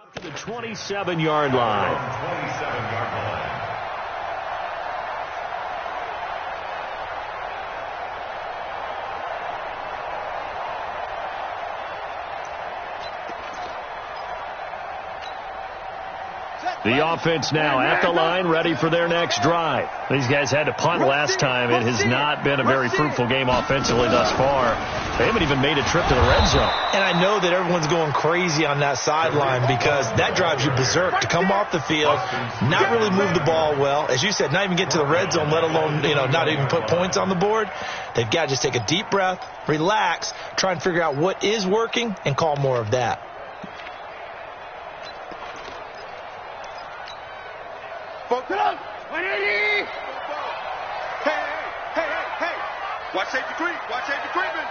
To the 27-yard line. The offense now at the line, ready for their next drive. These guys had to punt last time. It has not been a very fruitful game offensively thus far. They haven't even made a trip to the red zone. And I know that everyone's going crazy on that sideline because that drives you berserk to come off the field, not really move the ball well. As you said, not even get to the red zone, let alone, not even put points on the board. They've got to just take a deep breath, relax, try and figure out what is working, and call more of that. Focus up. 180. Hey. Watch safety creep. Watch safety creeping.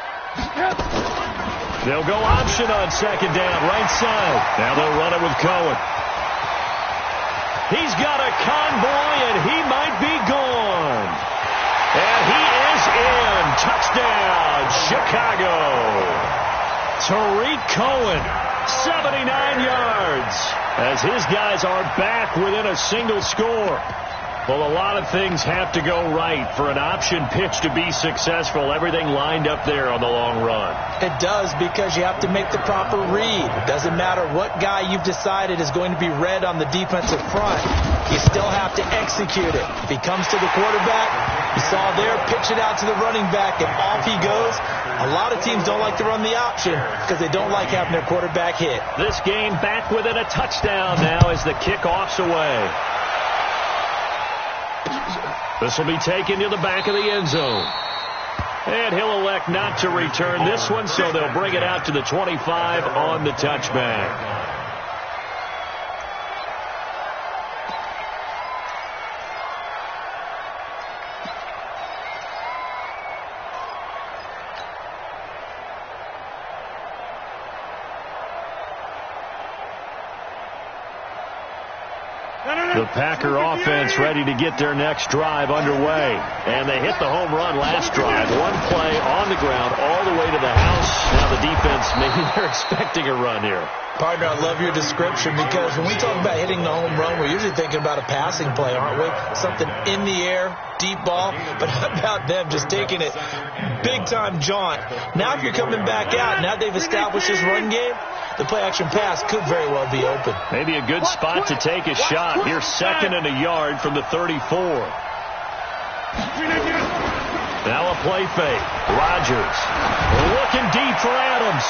They'll go option on second down, right side. Now they'll run it with Cohen. He's got a convoy, and he might be gone. And he is in. Touchdown, Chicago. Tariq Cohen, 79 yards. As his guys are back within a single score. Well, a lot of things have to go right for an option pitch to be successful. Everything lined up there on the long run. It does, because you have to make the proper read. It doesn't matter what guy you've decided is going to be read on the defensive front. You still have to execute it. If he comes to the quarterback, you saw there, pitch it out to the running back, and off he goes. A lot of teams don't like to run the option because they don't like having their quarterback hit. This game back within a touchdown now as the kickoff's away. This will be taken to the back of the end zone. And he'll elect not to return this one, so they'll bring it out to the 25 on the touchback. The Packer offense ready to get their next drive underway. And they hit the home run last drive. One play on the ground all the way to the house. Now the defense, maybe they're expecting a run here. Partner, I love your description, because when we talk about hitting the home run, we're usually thinking about a passing play, aren't we? Something in the air, deep ball. But how about them just taking it big-time jaunt? Now if you're coming back out, now they've established this run game, the play-action pass could very well be open. Maybe a good spot to take a shot. Here's second and a yard from the 34. Now a play fake. Rodgers looking deep for Adams.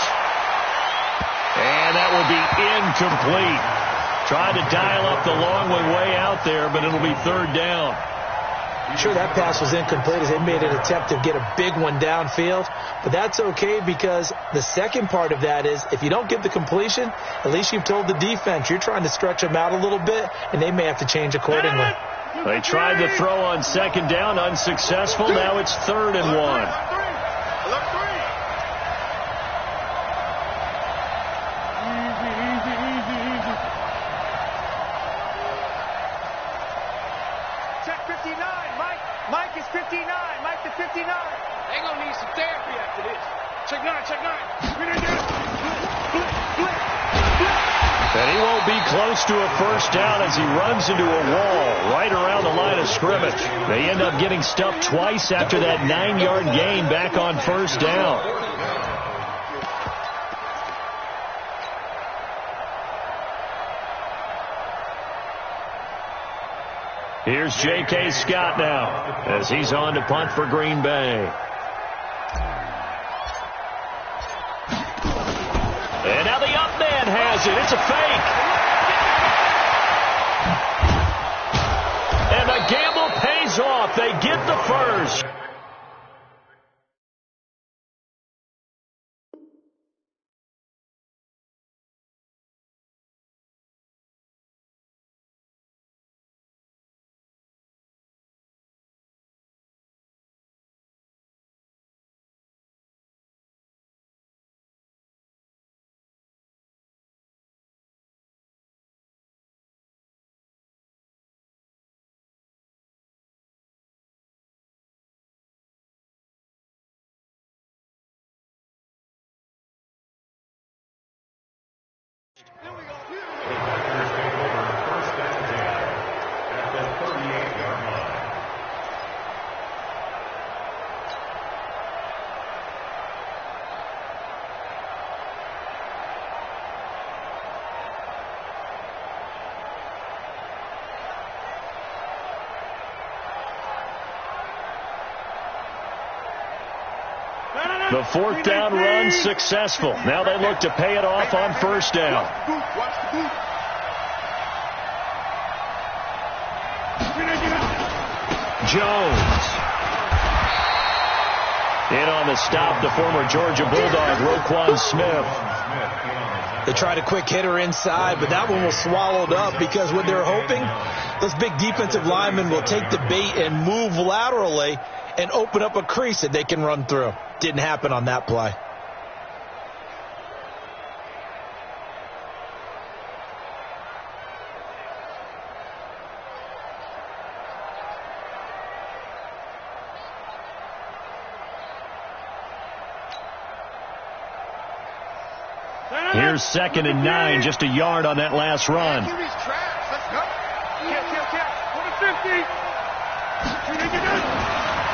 And that will be incomplete. Trying to dial up the long one way out there, but it'll be third down. Sure, that pass was incomplete as they made an attempt to get a big one downfield. But that's okay, because the second part of that is if you don't get the completion, at least you've told the defense you're trying to stretch them out a little bit, and they may have to change accordingly. They tried to throw on second down, unsuccessful. Now it's 3rd and 1. Check 59. Mike is 59. Mike to 59. They're going to need some therapy after this. Check 9. And he won't be close to a first down as he runs into a wall right around the line of scrimmage. They end up getting stuffed twice after that 9-yard gain back on first down. Here's J.K. Scott now as he's on to punt for Green Bay. And now the up man has it. It's a fake. And the gamble pays off. They get the first. The fourth down run successful. Now they look to pay it off on first down. Jones. In on the stop, the former Georgia Bulldog, Roquan Smith. They tried a quick hitter inside, but that one was swallowed up because what they're hoping, those big defensive linemen will take the bait and move laterally and open up a crease that they can run through. Didn't happen on that play. Here's 2nd and 9, just a yard on that last run.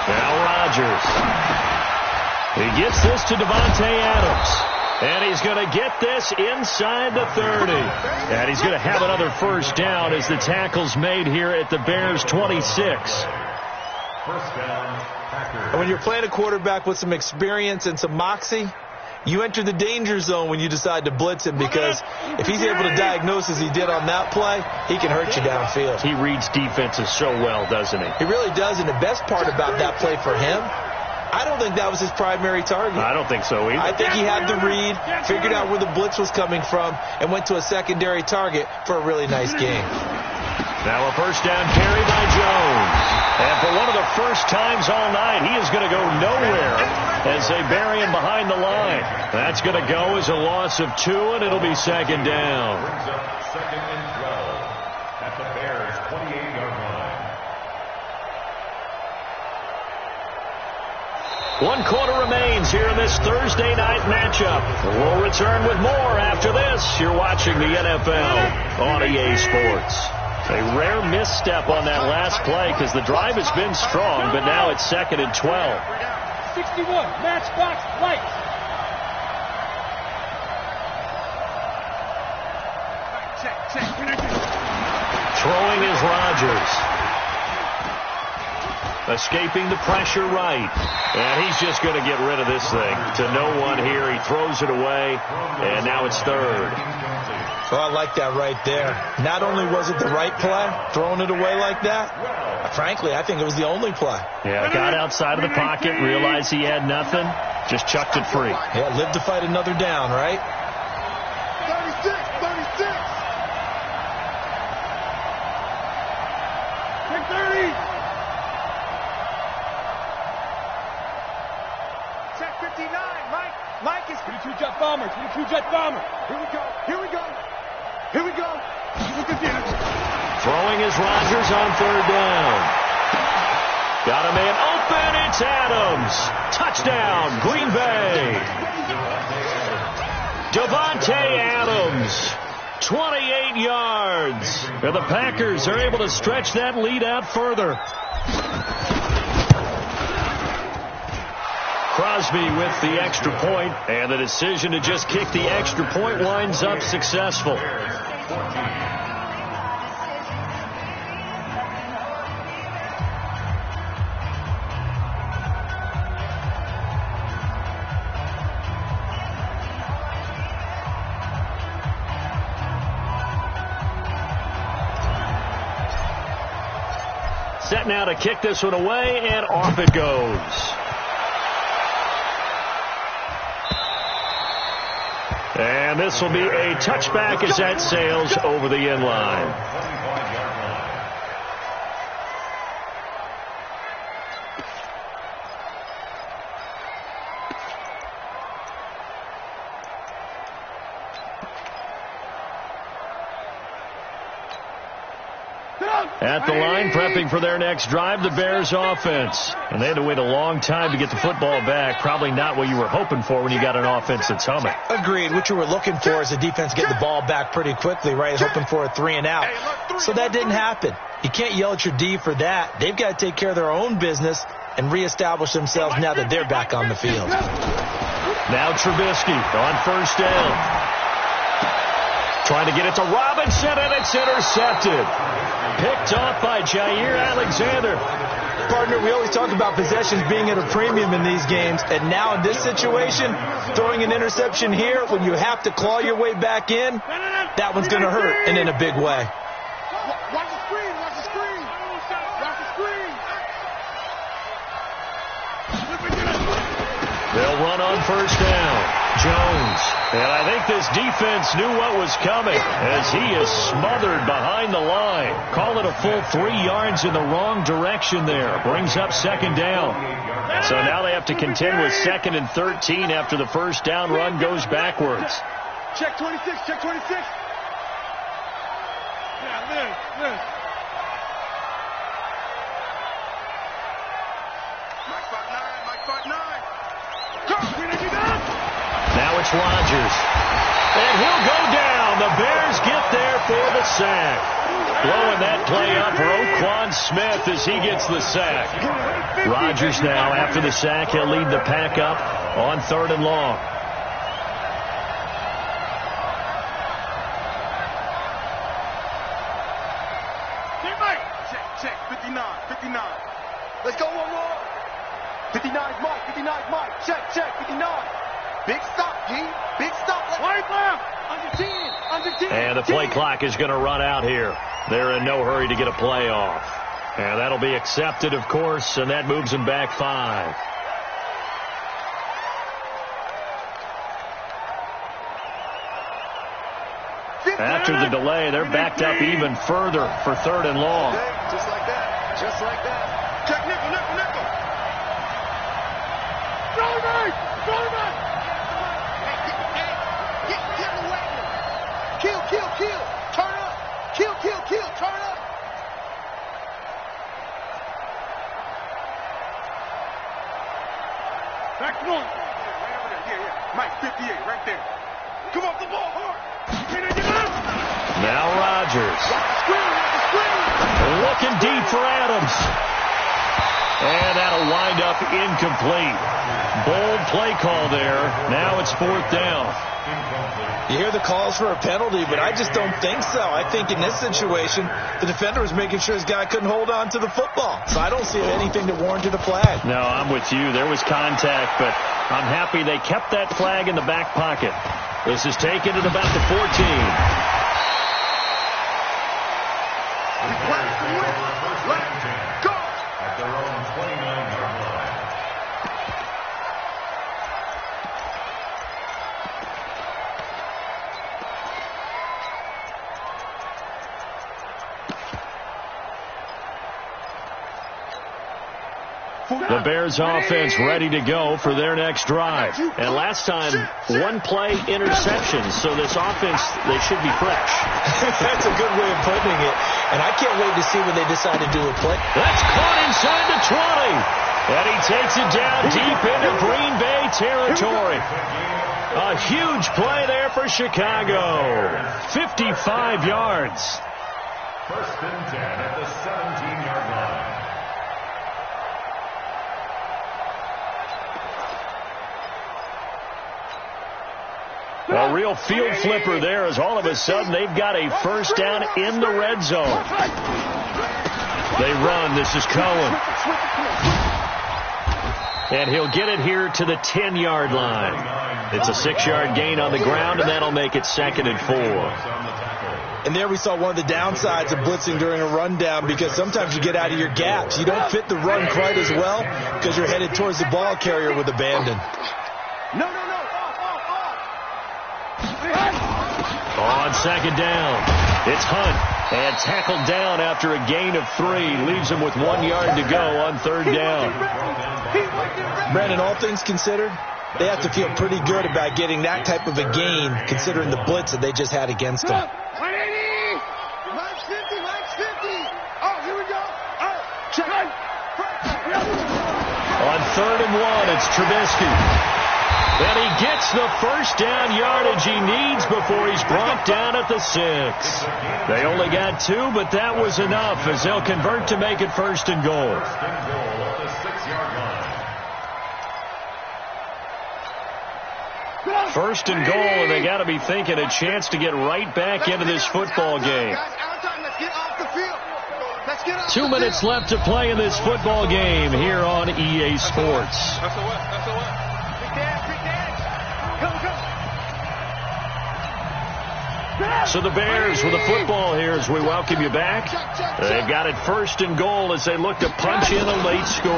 Now Rodgers. He gets this to Davante Adams. And he's going to get this inside the 30. And he's going to have another first down as the tackle's made here at the Bears' 26. And when you're playing a quarterback with some experience and some moxie, you enter the danger zone when you decide to blitz him, because if he's able to diagnose as he did on that play, he can hurt you downfield. He reads defenses so well, doesn't he? He really does, and the best part about that play for him, I don't think that was his primary target. I don't think so either. I think he had the read, figured out where the blitz was coming from, and went to a secondary target for a really nice game. Now a first down carry by Jones. And for one of the first times all night, he is going to go nowhere as they bury him behind the line. That's going to go as a loss of 2, and it'll be 2nd down. Brings up 2nd and 12 at the Bears' 28-yard line. 1 quarter remains here in this Thursday night matchup. We'll return with more after this. You're watching the NFL on EA Sports. A rare misstep on that last play because the drive has been strong, but now it's 2nd and 12. 61, matchbox, light. Throwing is Rodgers. Escaping the pressure right. And he's just going to get rid of this thing. To no one here. He throws it away, and now it's 3rd. Well, I like that right there. Not only was it the right play, throwing it away like that, frankly, I think it was the only play. Yeah, got outside of the pocket, realized he had nothing, just chucked it free. Yeah, live to fight another down, right? 36. 30. Check 59. Mike is 22 jet bomber. 22 jet bomber. Here we go. Look at this. Throwing is Rodgers on 3rd down. Got a man open. It's Adams. Touchdown, Green Bay. Davante Adams, 28 yards. And the Packers are able to stretch that lead out further. Crosby with the extra point, and the decision to just kick the extra point winds up successful. Set now to kick this one away, and off it goes. And this will be a touchback as that sails over the end line. At the line, prepping for their next drive, the Bears offense. And they had to wait a long time to get the football back. Probably not what you were hoping for when you got an offense that's humming. Agreed. What you were looking for is the defense get the ball back pretty quickly, right? Hoping for a 3 and out. So that didn't happen. You can't yell at your D for that. They've got to take care of their own business and reestablish themselves now that they're back on the field. Now Trubisky on first down. Trying to get it to Robinson, and it's intercepted. Picked off by Jair Alexander. Partner, we always talk about possessions being at a premium in these games, and now in this situation, throwing an interception here when you have to claw your way back in, that one's going to hurt, and in a big way. Watch the screen, watch the screen. Watch the screen. They'll run on first down. Jones. And I think this defense knew what was coming as he is smothered behind the line. Call it a full 3 yards in the wrong direction there. Brings up second down. So now they have to contend with 2nd and 13 after the first down run goes backwards. Check 26, check 26. Yeah, Liz. Mike 5'9", Mike 5'9". Go, we need you down. Now it's Rodgers. And he'll go down. The Bears get there for the sack. Blowing that play up for Roquan Smith as he gets the sack. Rodgers now, after the sack, he'll lead the pack up on 3rd and long. Check, 59. Let's go one more. 59's Mike, 59's Mike. Check, 59. Big stop, G. Big stop. Right left. Under 10. And the play clock is going to run out here. They're in no hurry to get a play off. And that'll be accepted, of course, and that moves them back 5. After the delay, they're backed up even further for 3rd and long. Just like that. Just like that. Check nickel. Throw back. Get away. Kill. Turn up. Kill. Turn up. Back north. Right over there. Yeah. Mike, 58, right there. Come off the ball hard. Now Rodgers. Looking deep for Adams. And that'll wind up incomplete. Bold play call there. Now it's 4th down. You hear the calls for a penalty, but I just don't think so. I think in this situation, the defender was making sure his guy couldn't hold on to the football. So I don't see anything that warranted a flag. No, I'm with you. There was contact, but I'm happy they kept that flag in the back pocket. This is taken at about the 14. At their own 29-yard line. The Bears offense ready to go for their next drive. And last time, 1 play interception. So this offense, they should be fresh. That's a good way of putting it. And I can't wait to see when they decide to do a play. That's caught inside the 20. And he takes it down deep into Green Bay territory. A huge play there for Chicago. 55 yards. 1st and 10 at the 17-yard line. A real field flipper there as all of a sudden they've got a first down in the red zone. They run. This is Cohen. And he'll get it here to the 10-yard line. It's a 6-yard gain on the ground, and that'll make it 2nd and 4. And there we saw one of the downsides of blitzing during a rundown, because sometimes you get out of your gaps. You don't fit the run quite as well because you're headed towards the ball carrier with abandon. No. On 2nd down, it's Hunt, and tackled down after a gain of 3. Leaves him with 1 yard to go on 3rd down. Brandon, all things considered, they have to feel pretty good about getting that type of a gain, considering the blitz that they just had against them. 180! Mike's 50! Oh, here we go! Oh, check it! On 3rd and 1, it's Trubisky. And he gets the first down yardage he needs before he's brought down at the 6. They only got 2, but that was enough as they'll convert to make it 1st and goal. First and goal at the 6-yard line. 1st and goal, and they got to be thinking a chance to get right back into this football game. Guys, out of time. Let's get off the field. Let's 2 minutes left to play in this football game here on EA Sports. That's a what? That's a what? Big dance. Go. So the Bears with the football here as we welcome you back. They've got it 1st and goal as they look to punch in a late score.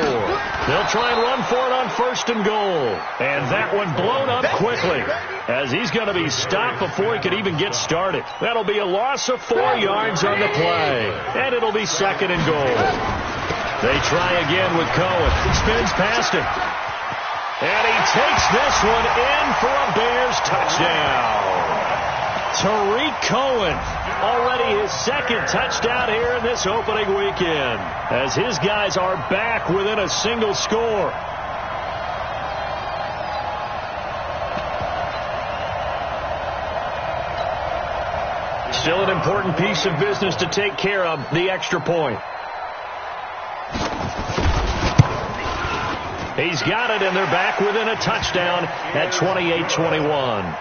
They'll try and run for it on 1st and goal. And that one blown up quickly as he's going to be stopped before he could even get started. That'll be a loss of 4 yards on the play. And it'll be 2nd and goal. They try again with Cohen. Spins past him. And he takes this one in for a Bears touchdown. Tariq Cohen, already his 2nd touchdown here in this opening weekend, as his guys are back within a single score. Still an important piece of business to take care of, the extra point. He's got it, and they're back within a touchdown at 28-21.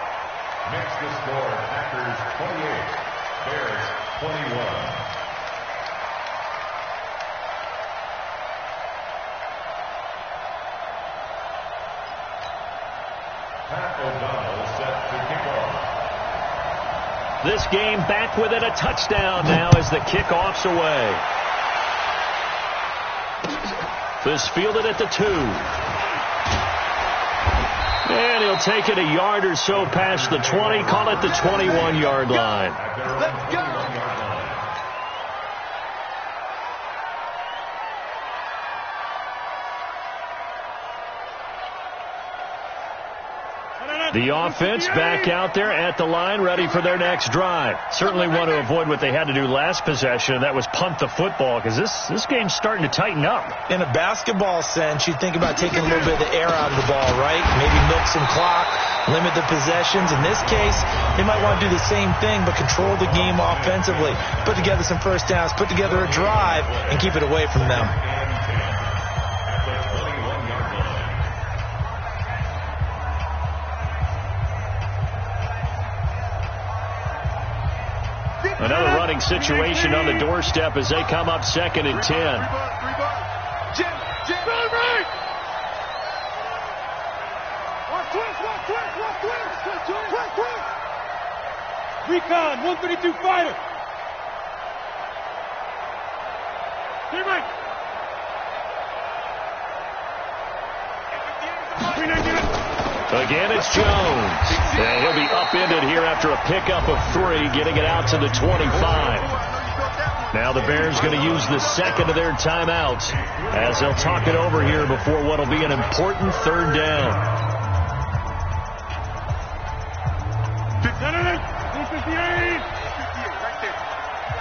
Next to score, Packers 28, Bears 21. Pat O'Donnell set to kick off. This game back within a touchdown now as the kickoff's away. This fielded at the 2. And he'll take it a yard or so past the 20, call it the 21-yard line. Let's go. The offense back out there at the line, ready for their next drive. Certainly want to avoid what they had to do last possession, and that was punt the football, because this game's starting to tighten up. In a basketball sense, you think about taking a little bit of the air out of the ball, right? Maybe milk some clock, limit the possessions. In this case, they might want to do the same thing, but control the game offensively. Put together some first downs, put together a drive, and keep it away from them. Another running situation on the doorstep as they come up 2nd and 10. Jim. Recon, 132 fighter. Again, it's Jones. And he'll be upended here after a pickup of 3, getting it out to the 25. Now the Bears going to use the 2nd of their timeouts as they'll talk it over here before what will be an important 3rd down.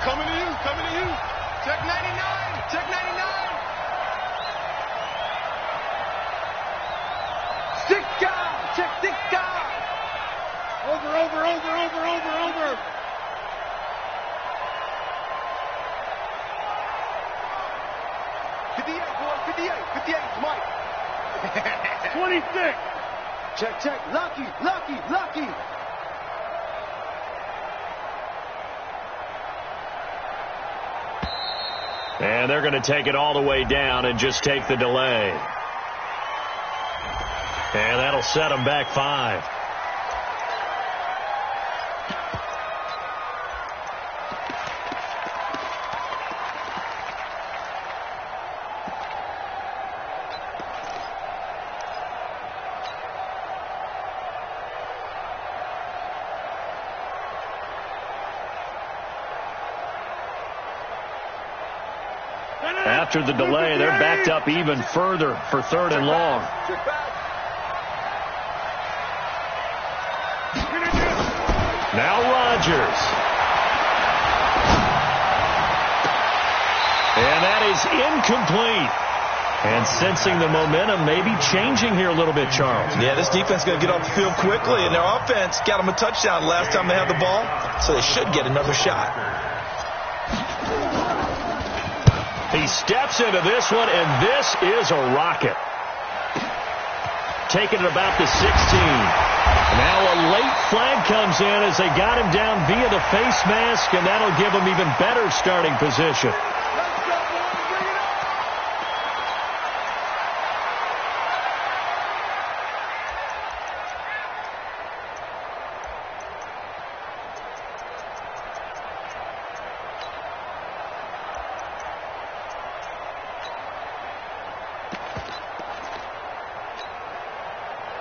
Coming to you. Check 99. Check 6 guys. Over. 58, boy, 58 is Mike. 26. Check. Lucky. And they're going to take it all the way down and just take the delay. And that'll set them back 5. After the delay, they're backed up even further for 3rd and long. Now Rodgers. And that is incomplete. And sensing the momentum maybe changing here a little bit, Charles. Yeah, this defense is going to get off the field quickly, and their offense got them a touchdown last time they had the ball, so they should get another shot. He steps into this one, and this is a rocket. Taking it about the 16. Now a late flag comes in as they got him down via the face mask, and that'll give him even better starting position. Let's go.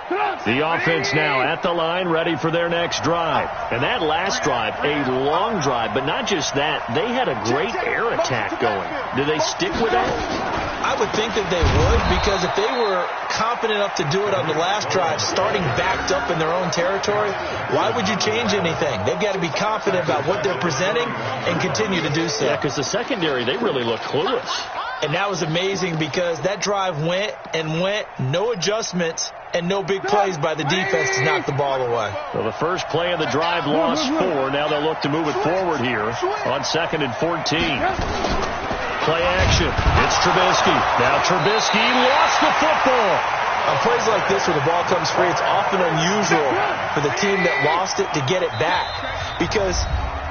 The offense now at the line, ready for their next drive. And that last drive, a long drive, but not just that. They had a great air attack going. Do they stick with that? I would think that they would, because if they were confident enough to do it on the last drive, starting backed up in their own territory, why would you change anything? They've got to be confident about what they're presenting and continue to do so. Yeah, because the secondary, they really look clueless. And that was amazing because that drive went and went, no adjustments, and no big plays by the defense to knock the ball away. So the first play of the drive lost 4. Now they'll look to move it forward here on 2nd and 14. Play action. It's Trubisky. Now Trubisky lost the football. On plays like this where the ball comes free, it's often unusual for the team that lost it to get it back. Because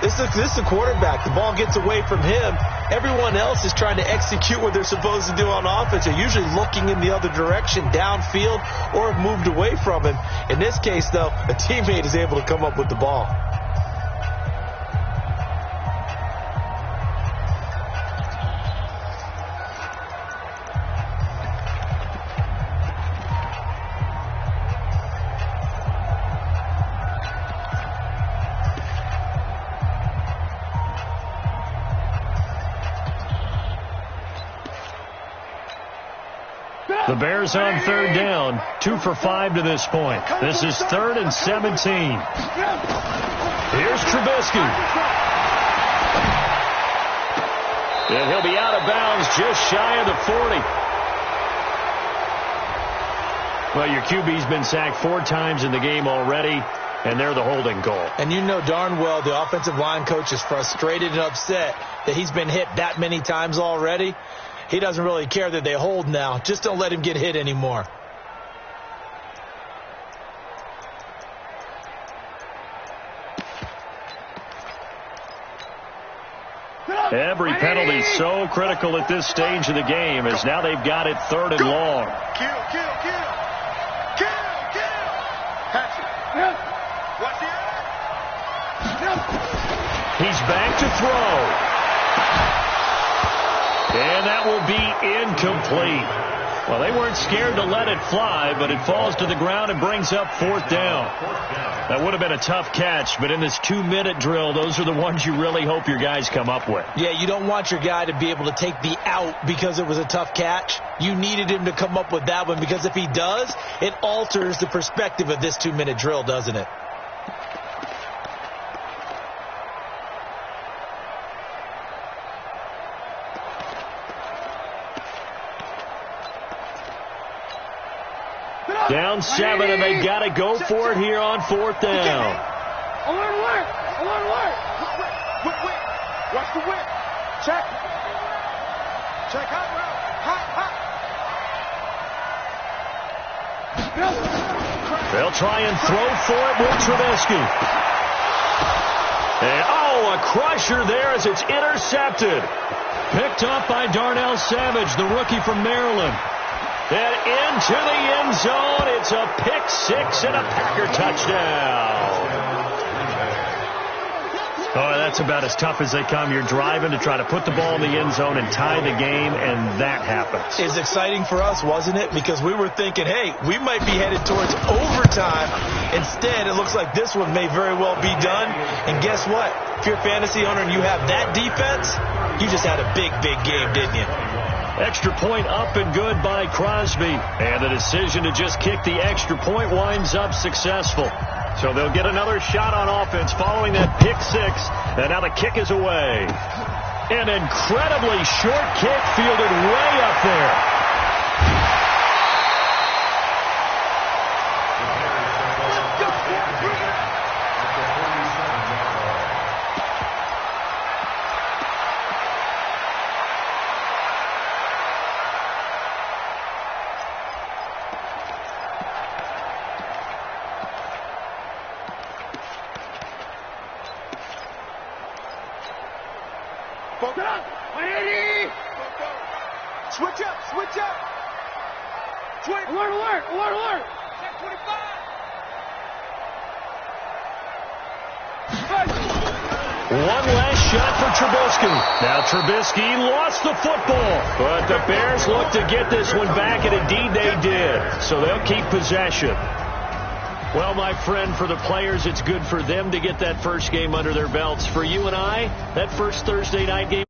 this is the quarterback. The ball gets away from him. Everyone else is trying to execute what they're supposed to do on offense. They're usually looking in the other direction, downfield, or have moved away from him. In this case, though, a teammate is able to come up with the ball. The Bears on 3rd down, 2 for 5 to this point. This is 3rd and 17. Here's Trubisky. And he'll be out of bounds just shy of the 40. Well, your QB's been sacked 4 times in the game already, and they're the holding call. And you know darn well the offensive line coach is frustrated and upset that he's been hit that many times already. He doesn't really care that they hold now. Just don't let him get hit anymore. Every penalty so critical at this stage of the game, as now they've got it 3rd and long. Kill. Catch it. Watch it. He's back to throw. And that will be incomplete. Well, they weren't scared to let it fly, but it falls to the ground and brings up 4th down. That would have been a tough catch, but in this 2-minute drill, those are the ones you really hope your guys come up with. Yeah, you don't want your guy to be able to take the out because it was a tough catch. You needed him to come up with that one, because if he does, it alters the perspective of this 2-minute drill, doesn't it? Down 7, and they got to go for it here on 4th down. Alert! Whip. Watch the whip. Check hot route. Hot. They'll try and throw for it with Trubisky. And, a crusher there as it's intercepted. Picked up by Darnell Savage, the rookie from Maryland. And into the end zone, it's a pick 6 and a Packer touchdown. Oh, that's about as tough as they come. You're driving to try to put the ball in the end zone and tie the game, and that happens. It's exciting for us, wasn't it? Because we were thinking, hey, we might be headed towards overtime. Instead, it looks like this one may very well be done. And guess what? If you're a fantasy owner and you have that defense, you just had a big game, didn't you? Extra point up and good by Crosby. And the decision to just kick the extra point winds up successful. So they'll get another shot on offense following that pick 6. And now the kick is away. An incredibly short kick fielded way up there. Switch up. Alert. Check 25. One last shot for Trubisky. Now Trubisky lost the football, but the Bears look to get this one back, and indeed they did. So they'll keep possession. Well, my friend, for the players, it's good for them to get that first game under their belts. For you and I, that first Thursday night game